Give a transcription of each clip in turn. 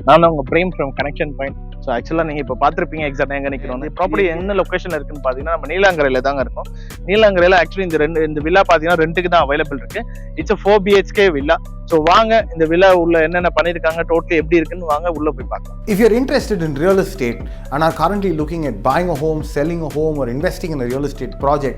நான் உங்க Prem from connection point. So ஆக்சுவலாக நீங்கள் இப்போ பார்த்துருப்பீங்க எக்ஸாக்டாக எங்கே நிற்கிறோம். ப்ராப்பர்ட்டி என்ன லொக்கேஷன் இருக்குன்னு பார்த்தீங்கன்னா நம்ம நீலாங்கரையில் தாங்க இருக்கும். நீலாங்கரையில் ஆக்சுவலி இந்த வில்லா பார்த்தீங்கன்னா ரெண்டுக்கு தான் அவைலபிள் இருக்கு. It's 4 BHK villa. ஸோ வாங்க இந்த வில்லா உள்ள என்னென்ன பண்ணியிருக்காங்க, டோட்டலி எப்படி இருக்குன்னு வாங்க உள்ள போய் பார்க்கலாம். If you're interested in real estate and are currently looking at buying a home, selling a home or investing in a real estate project,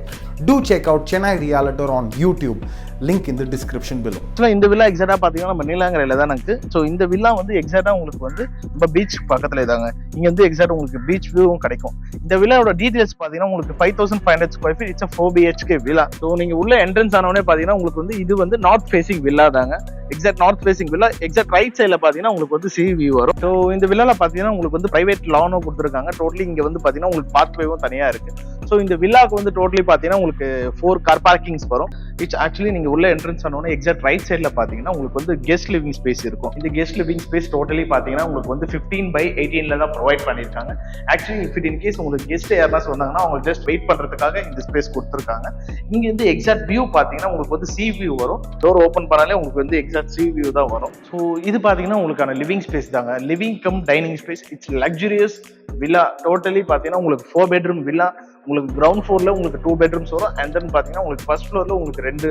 do check out Chennai Realtor on YouTube. Link in the description below. ஆக்சுவலாக இந்த villa எக்ஸாக்டாக பார்த்தீங்கன்னா நம்ம நீலாங்கரையில் தான் இருக்கு. So இந்த villa வந்து எக்ஸாக்டாக உங்களுக்கு வந்து நம்ம பீச் பக்கத்தில் இதாங்க. இங்கே வந்து எக்ஸாக்ட் உங்களுக்கு பீச் வியூவும் கிடைக்கும். இந்த வில்லாவோட டீடைல்ஸ் பார்த்தீங்கன்னா உங்களுக்கு 5500 square feet. It's 4 BHK villa. So நீங்கள் உள்ள என்ட்ரன்ஸ் ஆனவொடனே பார்த்தீங்கன்னா உங்களுக்கு வந்து இது வந்து நார்த் ஃபேசிங் வில்லா தாங்க. Exact north facing villa. Exact right சைடில் பார்த்தீங்கன்னா உங்களுக்கு வந்து சி வியூ வரும். ஸோ இந்த வில்லால பார்த்தீங்கன்னா உங்களுக்கு வந்து பிரைவேட் லானும் கொடுத்துருக்காங்க. டோட்டலி இங்கே வந்து பார்த்தீங்கன்னா உங்களுக்கு பாத்வேவும் தனியாக இருக்கு. ஸோ இந்த வில்லாக்கு வந்து டோட்டலி பார்த்தீங்கன்னா உங்களுக்கு 4 கார் பார்க்கிங்ஸ் வரும். இட்ஸ் ஆக்சுவலி நீங்கள் உள்ள என்ட்ரன்ஸ் ஆனோடனே எக்ஸாக்ட் ரைட் சைடில் பார்த்தீங்கன்னா உங்களுக்கு வந்து கெஸ்ட் லிவிங் ஸ்பேஸ் இருக்கும். இந்த கெஸ்ட் லிவிங் ஸ்பேஸ் டோட்டலி பார்த்தீங்கன்னா உங்களுக்கு வந்து 15/18 தான் ப்ரொவைட் பண்ணியிருக்காங்க. Actually if it in case உங்களுக்கு கெஸ்ட் யாருன்னா சொன்னாங்கன்னா அவங்க ஜஸ்ட் வெயிட் பண்ணுறதுக்காக இந்த ஸ்பேஸ் கொடுத்துருக்காங்க. இங்க வந்து எக்ஸாக்ட் வியூ பார்த்தீங்கன்னா உங்களுக்கு வந்து சி வியூ வரும். டோர் ஓப்பன் பண்ணாலே உங்களுக்கு வந்து எக்ஸாக்ட் சி வியூ தான் வரும். ஸோ இது பார்த்தீங்கன்னா உங்களுக்கான லிவிங் ஸ்பேஸ் தாங்க. Living come dining space. It's luxurious villa. Totally பார்த்தீங்கன்னா உங்களுக்கு 4 பெட்ரூம் வில்லா. உங்களுக்கு கிரவுண்ட் ஃப்ளோர்ல உங்களுக்கு 2 பெட்ரூம்ஸ் வரும். அண்ட் தென் பாத்தீங்கன்னா உங்களுக்கு ஃபர்ஸ்ட் ஃப்ளோர்ல உங்களுக்கு 2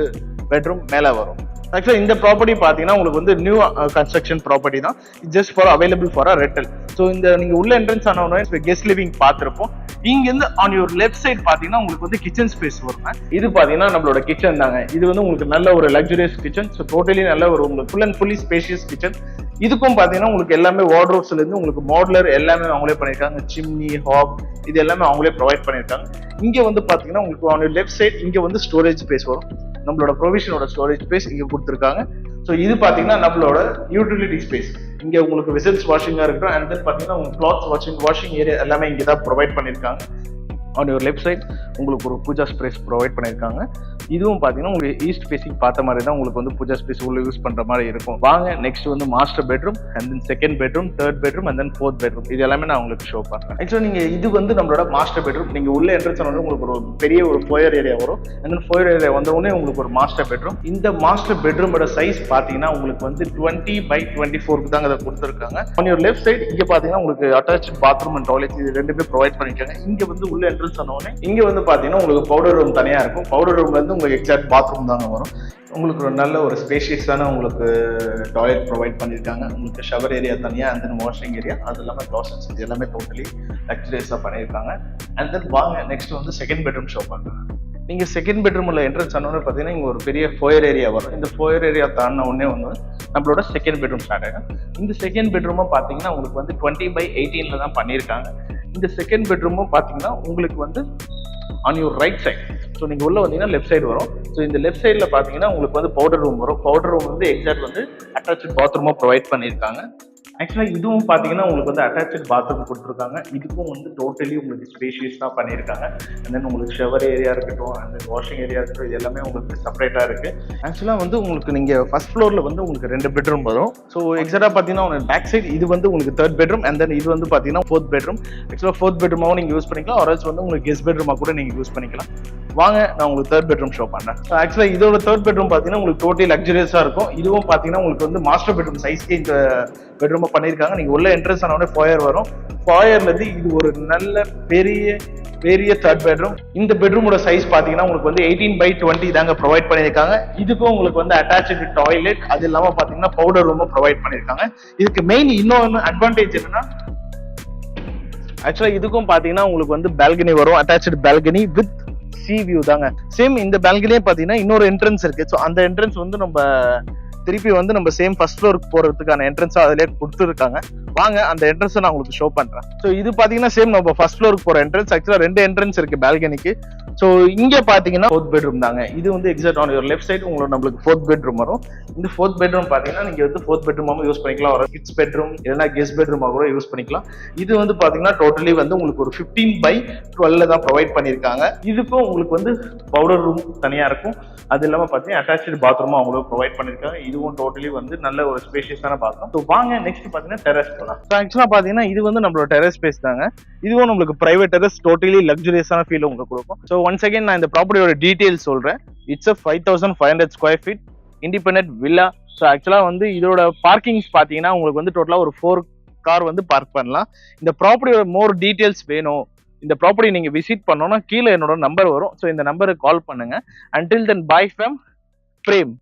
பெட்ரூம் மேல வரும். ஆக்சுவலா இந்த ப்ராப்பர்ட்டி பாத்தீங்கன்னா உங்களுக்கு வந்து நியூ கன்ஸ்ட்ரக்ஷன் ப்ராப்பர்ட்டி தான். Just for available for rental. So இந்த நீங்க உள்ள என்ட்ரன்ஸ் ஆனவங்க கெஸ்ட் லிவிங் பார்த்திருப்போம். இங்க இருந்து ஆன் யுவர் லெஃப்ட் சைட் பாத்தீங்கன்னா உங்களுக்கு வந்து கிச்சன் ஸ்பேஸ் வரும். இது பாத்தீங்கன்னா நம்மளோட கிச்சன் தாங்க. இது வந்து உங்களுக்கு நல்ல ஒரு லக்ஸுரியஸ் கிச்சன். ஸோ டோட்டலி நல்ல ஒரு உங்களுக்கு full and fully spacious kitchen. இதுக்கும் பாத்தீங்கன்னா உங்களுக்கு எல்லாமே வார்ட்ரோப்ஸ்ல இருந்து உங்களுக்கு மாடுலர் எல்லாமே அவங்களே பண்ணிருக்காங்க. சிம்னி, ஹாப் இது எல்லாமே அவங்களே ப்ரொவைட் பண்ணிருக்காங்க. இங்க வந்து பாத்தீங்கன்னா உங்களுக்கு ஆன் லெஃப்ட் சைட் இங்க வந்து ஸ்டோரேஜ் ஸ்பேஸ் வரும். நம்மளோட ப்ரொவிஷனோட ஸ்டோரேஜ் ஸ்பேஸ் இங்க கொடுத்துருக்காங்க. ஸோ இது பாத்தீங்கன்னா நம்மளோட யூட்டிலிட்டி ஸ்பேஸ். இங்க உங்களுக்கு வெசல்ஸ் வாஷிங்கா இருக்கட்டும். அண்ட் தென் பாத்தீங்கன்னா உங்களுக்கு கிளாத்ஸ் வாஷிங் ஏரியா எல்லாமே இங்க தான் ப்ரொவைட் பண்ணிருக்காங்க. ஆன் யுவர் லெஃப்ட் சைட் உங்களுக்கு ஒரு பூஜா ஸ்பேஸ் ப்ரொவைட் பண்ணியிருக்காங்க. இதுவும் பார்த்தீங்கன்னா உங்களுக்கு ஈஸ்ட் ஃபேசிங் பார்த்த மாதிரி தான் உங்களுக்கு வந்து பூஜா ஸ்பேஸ் உள்ள யூஸ் பண்ணுற மாதிரி இருக்கும். வாங்க நெக்ஸ்ட் வந்து master bedroom, and then second bedroom, third bedroom, and then fourth bedroom. இது எல்லாமே நான் உங்களுக்கு ஷோ பண்ணுறேன். ஆக்சுவலாக நீங்கள் இது வந்து நம்மளோட மாஸ்டர் பெட்ரூம். நீங்கள் உள்ள என்ட்ரன்ஸ் வந்து உங்களுக்கு ஒரு பெரிய ஒரு ஃபோயர் ஏரியா வரும். அண்ட் தென் ஃபோயர் ஏரியா வந்தவுடனே உங்களுக்கு ஒரு மாஸ்டர் பெட்ரூம். இந்த மாஸ்டர் பெட்ரூமோட சைஸ் பார்த்தீங்கன்னா உங்களுக்கு வந்து 20/24 தாங்க அதை கொடுத்துருக்காங்க. ஆன் யுவர் லெஃப்ட் சைட் இங்கே பார்த்தீங்கன்னா உங்களுக்கு அட்டாச் பாத்ரூம் அண்ட் டாய்லெட் இது ரெண்டுமே ப்ரொவைட் பண்ணிருக்காங்க. இங்கே வந்து உள்ள என்ட்ரன்ஸ் ஆனவுடனே இங்க வந்து பாத்தீங்கன்னா உங்களுக்கு பவுடர் ரூம் தனியா இருக்கும். பவுடர் ரூம்ல இருந்து உங்களுக்கு எக்ஸாக்ட் பாத்ரூம் தாங்க வரும். உங்களுக்கு ஒரு நல்ல ஒரு ஸ்பேஷியஸான உங்களுக்கு டாய்லெட் ப்ரொவைட் பண்ணியிருக்காங்க. உங்களுக்கு ஷவர் ஏரியா தனியா, அண்ட் தென் வாஷிங் ஏரியா, அது இல்லாமல் க்ளாசட்ஸ் இது எல்லாமே டோட்டலி லக்ஸுரியஸாக பண்ணியிருக்காங்க. அண்ட் தென் வாங்க நெக்ஸ்ட் வந்து செகண்ட் பெட்ரூம் ஷோ பண்ணுறேன். நீங்க செகண்ட் பெட்ரூம்ல என்ட்ரன்ஸ் ஆனோன்னு பார்த்தீங்கன்னா இங்க ஒரு பெரிய ஃபோயர் ஏரியா வரும். இந்த ஃபோயர் ஏரியா தாண்டின உடனே வந்து நம்மளோட செகண்ட் பெட்ரூம் ஸ்டார்ட் ஆகும். இந்த செகண்ட் பெட்ரூமும் பார்த்தீங்கன்னா உங்களுக்கு வந்து 20/18 தான் பண்ணியிருக்காங்க. இந்த செகண்ட் பெட்ரூமும் பார்த்தீங்கன்னா உங்களுக்கு வந்து on your right side. So நீங்க உள்ள வந்தீங்கன்னா லெஃப்ட் சைடு வரும். ஸோ இந்த லெஃப்ட் சைடில் பார்த்தீங்கன்னா உங்களுக்கு வந்து பவுடர் ரூம் வரும். பவுடர் ரூம் வந்து எக்ஸாக்ட் வந்து அட்டாச்சு பாத்ரூமாக ப்ரொவைட் பண்ணியிருக்காங்க. ஆக்சுவலாக இதுவும் பார்த்தீங்கன்னா உங்களுக்கு வந்து அட்டாச்சு பாத்ரூம் கொடுத்துருக்காங்க. இதுக்கும் வந்து டோட்டலி உங்களுக்கு ஸ்பேஷியஸ் தான் பண்ணியிருக்காங்க. அண்ட் தென் உங்களுக்கு ஷவர் ஏரியா இருக்கட்டும், அண்ட் தென் வாஷிங் ஏரியா இருக்கட்டும், இது எல்லாமே உங்களுக்கு செப்பரேட்டாக இருக்கு. ஆக்சுவலாக வந்து உங்களுக்கு நீங்கள் ஃபர்ஸ்ட் ஃப்ளோரில் வந்து உங்களுக்கு 2 பெட்ரூம் வரும். ஸோ எக்ஸாக்டாக பார்த்தீங்கன்னா உங்களுக்கு பேக் சைடு இது வந்து உங்களுக்கு தேர்ட் பெட்ரூம், அண்ட் தென் இது வந்து பார்த்தீங்கன்னா ஃபோர்த் பெட்ரூம். ஆக்சுவலாக ஃபோர்த் பெட்ரூமாகவும் நீங்கள் யூஸ் பண்ணிக்கலாம், ஆர்எல்ஸ் வந்து உங்களுக்கு கெஸ்ட் பெட்ரூமாக கூட நீங்கள் யூஸ் பண்ணிக்கலாம். வாங்க நான் உங்களுக்கு தேர்ட் பெட்ரூம் ஷோ பண்ணேன். ஆக்சுவலாக இதோட தேர்ட் பெட்ரூம் பார்த்தீங்கன்னா உங்களுக்கு டோட்டலி லக்ஸுரியஸாக இருக்கும். இதுவும் பார்த்தீங்கன்னா உங்களுக்கு வந்து மாஸ்டர் பெட்ரூம் சைஸ்க்கு இந்த பெட்ரூமை பண்ணியிருக்காங்க. நீங்கள் உள்ள என்ட்ரன்ஸ் ஆனோடனே ஃபோயர் வரும். ஃபோயர்ல இருந்து இது ஒரு நல்ல பெரிய தேர்ட் பெட்ரூம். இந்த பெட்ரூமோட சைஸ் பார்த்தீங்கன்னா உங்களுக்கு வந்து 18/20 தாங்க ப்ரொவைட் பண்ணியிருக்காங்க. இதுக்கும் உங்களுக்கு வந்து அட்டாச்சு டாய்லெட், அது இல்லாமல் பார்த்தீங்கன்னா பவுடர் ரூமும் ப்ரொவைட் பண்ணியிருக்காங்க. இதுக்கு மெயின் இன்னொன்று அட்வான்டேஜ் என்னன்னா ஆக்சுவலாக இதுக்கும் பார்த்தீங்கன்னா உங்களுக்கு வந்து பால்கனி வரும். Attach balcony with sea view தாங்க. சேம் இந்த பால்கனியே பார்த்தீங்கன்னா இன்னொரு என்ட்ரன்ஸ் இருக்கு. ஸோ அந்த என்ட்ரன்ஸ் வந்து நம்ம திருப்பி வந்து நம்ம சேம் ஃபர்ஸ்ட் ஃப்ளோருக்கு போறதுக்கான என்ட்ரன்ஸா அதிலே கொடுத்துருக்காங்க. வாங்க அந்த என்ட்ரன்ஸை நான் உங்களுக்கு ஷோ பண்றேன். ஸோ இது பாத்தீங்கன்னா சேம் நம்ம ஃபர்ஸ்ட் ஃப்ளோருக்கு போற என்ட்ரன்ஸ். ஆக்சுவலா 2 என்ட்ரன்ஸ் இருக்கு பால்கனிக்கு. ஸோ இங்க பாத்தீங்கன்னா ஃபோர்த் பெட்ரூம் தாங்க. இது வந்து exact on your left side உங்களுக்கு நம்மளுக்கு ஃபோர்த் பெட்ரூம் வரும். இந்த ஃபோர்த் பெட்ரூம் பாத்தீங்கன்னா நீங்க வந்து ஃபோர்த் பெட்ரூமாவும் யூஸ் பண்ணிக்கலாம், ஒரு கிட்ஸ் பெட்ரூம் இல்லைன்னா கெஸ்ட் பெட்ரூமா கூட யூஸ் பண்ணிக்கலாம். இது வந்து பாத்தீங்கன்னா டோட்டலி வந்து உங்களுக்கு ஒரு 15/12 தான் ப்ரொவைட் பண்ணியிருக்காங்க. இதுக்கும் உங்களுக்கு வந்து பவுடர் ரூம் தனியா இருக்கும். அது இல்லாம பாத்தீங்கன்னா அட்டாச்சு பாத்ரூமும் அவங்களுக்கு ப்ரொவைட் பண்ணிருக்காங்க. இதுவும் டோட்டலி வந்து நல்ல ஒரு ஸ்பேஷியஸான பாத்ரூம். ஸோ வாங்க நெக்ஸ்ட் பாத்தீங்கன்னா டெரஸ் போலாம். ஸோ ஆக்சுவலா பாத்தீங்கன்னா இது வந்து நம்மளோட டெரஸ் ஸ்பேஸ் தாங்க. இதுவும் நம்மளுக்கு பிரைவேட் டெரஸ், டோட்டலி லக்ஸுரியஸான ஃபீல் உங்களுக்கு கொடுக்கும். ஸோ ஒன்ஸ் அகைன் நான் இந்த ப்ராப்பர்ட்டியோட டீடைல்ஸ் சொல்றேன். It's 5500 square feet independent villa. So actually வந்து இதோட பார்க்கிங்ஸ் பாத்தீங்கன்னா உங்களுக்கு வந்து டோட்டலா ஒரு 4 கார் வந்து பார்க் பண்ணலாம். இந்த ப்ராப்பர்ட்டியோட மோர் டீடைல்ஸ் வேணும், இந்த ப்ராப்பர்ட்டி நீங்க விசிட் பண்ணோம்னா கீழே என்னோட நம்பர் வரும். ஸோ இந்த நம்பருக்கு கால் பண்ணுங்க. Until then bye from frame.